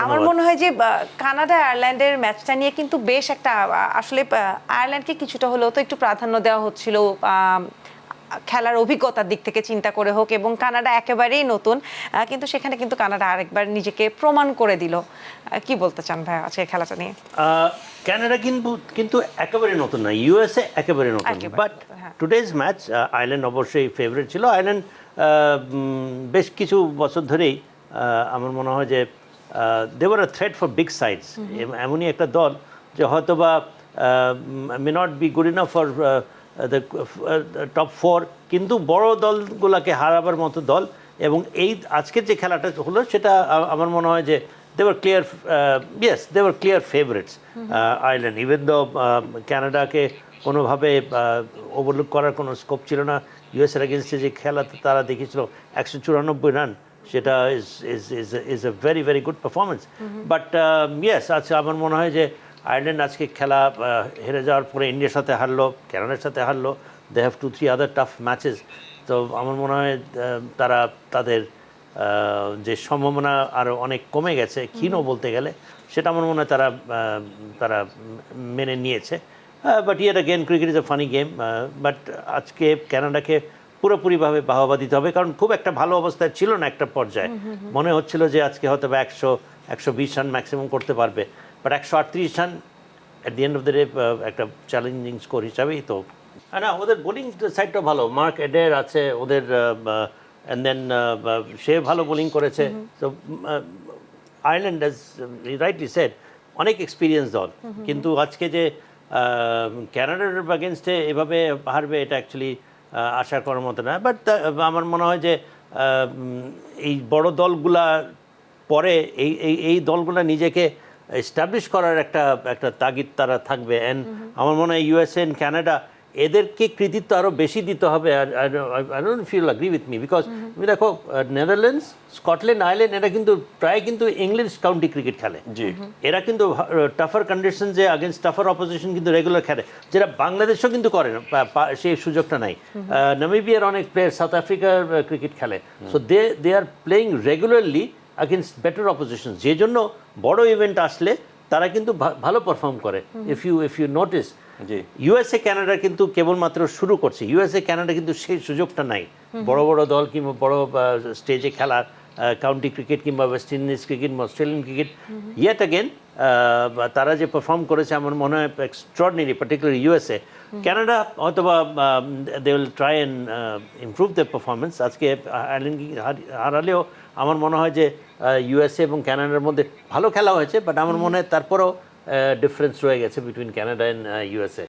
আমার মনে হয় যে কানাডা আয়ারল্যান্ডের ম্যাচটা নিয়ে কিন্তু বেশ একটা আসলে আয়ারল্যান্ডকে কিছুটা হলেও তো একটু প্রাধান্য দেওয়া হচ্ছিল খেলার অভিজ্ঞতার দিক থেকে চিন্তা করে হোক, এবং কানাডা একেবারেই নতুন, কিন্তু সেখানে কিন্তু কানাডা আরেকবার নিজেকে প্রমাণ করে দিল। কি বলতে চান ভাই আজকের খেলাটা নিয়ে? কানাডা কিন্তু একেবারে নতুন না, ইউএসএ একেবারে নতুন, বাট টুডেজ ম্যাচ আয়ারল্যান্ড অবশ্যই ফেভারিট ছিল। আয়ারল্যান্ড বেশ কিছু বছর ধরেই আমার মনে হয় যে they were a threat for big sides. এমনই একটা দল যে হয়তো বা may not be good enough for the top 4, কিন্তু বড় দলগুলোকে হারাবার মতো দল। এবং এই আজকের যে খেলাটা হলো সেটা আমার মনে হয় যে they were clear, yes, they were clear favorites, Ireland, even though ক্যানাডাকে কোনোভাবে ওভারলুক করার কোনো স্কোপ ছিল না। ইউএসের এগেনস্টে যে খেলাতে তারা দেখিয়েছিল 194 রান, সেটা is a very very good performance. But yes, আচ্ছা, আমার মনে হয় যে আয়ারল্যান্ড আজকে খেলা হেরে যাওয়ার পরে ইন্ডিয়ার সাথে হারলো, কানাডার সাথে হারলো, they have 2-3 other tough matches. তো আমার মনে হয় তারা তাদের যে সম্ভাবনা আরও অনেক কমে গেছে, ক্ষীণ বলতে গেলে, সেটা আমার মনে হয় তারা মেনে নিয়েছে। But yet again, cricket is a funny game. But আজকে কানাডাকে পুরোপুরিভাবে বাহবা দিতে হবে, কারণ খুব একটা ভালো অবস্থায় ছিল না একটা পর্যায়ে। মনে হচ্ছিল যে আজকে হয়তো 100-120 রান ম্যাক্সিমাম করতে পারবে, but 138 run at the end of the day একটা চ্যালেঞ্জিং স্কোর হিসাবেই তো। না, ওদের বোলিং সাইডটা ভালো, মার্ক এডের আছে ওদের, অ্যান্ড দেন সে ভালো বোলিং করেছে। তো আয়ারল্যান্ড, অ্যাজ রাইটলি সেড, অনেক এক্সপিরিয়েন্স দল, কিন্তু আজকে যে ক্যানাডার এগেনস্টে এভাবে হারবে এটা অ্যাকচুয়ালি আশা করার মতো না। বাট আমার মনে হয় যে এই বড় দলগুলা পরে এই দলগুলা নিজেকে এস্টাবলিশ করার একটা তাগিদ তারা থাকবে। অ্যান্ড আমার মনে হয় ইউএসএ অ্যান্ড কানাডা এদেরকে কৃতিত্ব আরও বেশি দিতে হবে। I don't feel agree with me, because তুমি দেখো নেদারল্যান্ডস, স্কটল্যান্ড, আয়ারল্যান্ড, এরা কিন্তু প্রায় কিন্তু ইংলিশ কাউন্টি ক্রিকেট খেলে। এরা কিন্তু টাফার কন্ডিশনসে আগেনস্ট টাফার অপোজিশন কিন্তু রেগুলার খেলে, যেটা বাংলাদেশও কিন্তু করে না, সেই সুযোগটা নাই। নামিবিয়ার অনেক প্লেয়ার সাউথ আফ্রিকার ক্রিকেট খেলে। So they are playing regularly against better opposition, যে জন্য বড় ইভেন্ট আসলে তারা কিন্তু ভালো পারফর্ম করে। If you notice, USA Canada কিন্তু কেবলমাত্র শুরু করছে, ইউএসএ কানাডা কিন্তু সেই সুযোগটা নাই বড় বড় দল কিংবা বড় স্টেজে খেলার, কাউন্টি ক্রিকেট কিংবা ওয়েস্ট ইন্ডিজ ক্রিকেট বা অস্ট্রেলিয়ান ক্রিকেট। ইয়েট অ্যাগেন তারা যে পারফর্ম করেছে আমার মনে হয় এক্সট্রাঅর্ডিনারি, পার্টিকুলার ইউএসএ। কানাডা হয়তো বা they will try and improve the performance. আজকে আয়ারল্যান্ড হারালেও আমার মনে হয় যে ইউএসএ এবং কানাডার মধ্যে ভালো খেলা হয়েছে, বাট আমার মনে হয় তারপরেও ডিফারেন্স রয়ে গেছে বিটুইন কানাডা অ্যান্ড ইউএসএ।